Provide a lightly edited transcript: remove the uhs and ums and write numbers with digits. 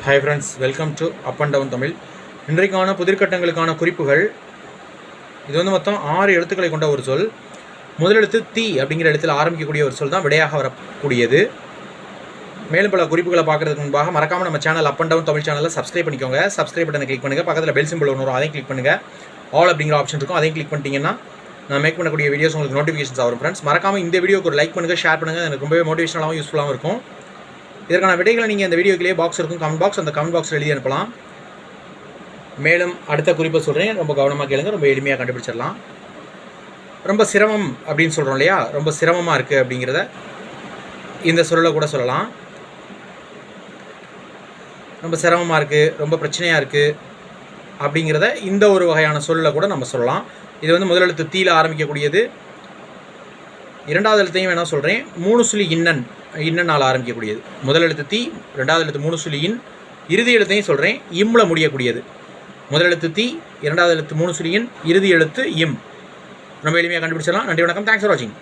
Hi friends, welcome to up and down Tamil. இன்றைக்கான புதிர்கட்டங்களுக்கான குறிப்புகள். இது வந்து மொத்தம் 6 எழுத்துக்களை கொண்ட ஒரு சொல். முதலெழுத்து தி அப்படிங்கிற இடத்தில் ஆரம்பிக்கக்கூடிய ஒரு சொல் தான் விடையாக வரக்கூடியது. மேலும் பல குறிப்புகளை பார்க்குறதுக்கு முன்பாக மறக்காமல் நம்ம channel up and down Tamil சேனலில் சப்ஸ்கிரைப் பண்ணிக்கோங்க. சப்ஸ்கிரைப் பட்டனை கிளிக் பண்ணுங்கள். பக்கத்தில் பெல் சிம்பிள் ஒன்று வரும், அதையும் கிளிக் பண்ணுங்கள். ஆல் அப்படிங்கிற ஆப்ஷன் இருக்கும், அதையும் கிளிக் பண்ணிட்டீங்கன்னா நான் மேக் பண்ணக்கூடிய வீடியோஸ் உங்களுக்கு நோட்டிஃபிகேஷன்ஸ் வரும். ஃப்ரெண்ட்ஸ், மறக்காமல் இந்த வீடியோக்கு ஒரு லைக் பண்ணுங்கள், ஷேர் பண்ணுங்கள். எனக்கு ரொம்பவே மோட்டிவேஷனலாகவும் யூஸ்ஃபுல்லாகவும் இருக்கும். இதற்கான விடைகளை நீங்கள் இந்த வீடியோக்கிலேயே பாக்ஸ் இருக்கும், கமெண்ட் பாக்ஸ், அந்த கமெண்ட் பாக்ஸில் எழுதி அனுப்பலாம். மேலும் அடுத்த குறிப்பை சொல்கிறேன், ரொம்ப கவனமாக கேளுங்க, ரொம்ப எளிமையாக கண்டுபிடிச்சிடலாம். ரொம்ப சிரமம் அப்படின்னு சொல்கிறோம் இல்லையா, ரொம்ப சிரமமாக இருக்குது அப்படிங்கிறத இந்த சொல்லில் கூட சொல்லலாம். ரொம்ப சிரமமாக இருக்குது, ரொம்ப பிரச்சனையாக இருக்குது அப்படிங்கிறத இந்த ஒரு வகையான சொல்லில் கூட நம்ம சொல்லலாம். இது வந்து முதலெழுத்து தீயில் ஆரம்பிக்கக்கூடியது. இரண்டாவது எழுத்தையும் வேணால் சொல்கிறேன், 3 சுழி இன்னனால் ஆரம்பிக்கக்கூடியது. முதல் எழுத்து தி, ரெண்டாவது எழுத்து 3 சுழி இன், இறுதி எழுத்தையும் சொல்கிறேன், இம்மில் முடியக்கூடியது. முதல் எழுத்து தி, இரண்டாவது எழுத்து 3 சுழி இன், இறுதி எழுத்து இம். ரொம்ப எளிமையாக கண்டுபிடிச்சிடலாம். நன்றி, வணக்கம். தேங்க்ஸ் ஃபார் வாட்சிங்.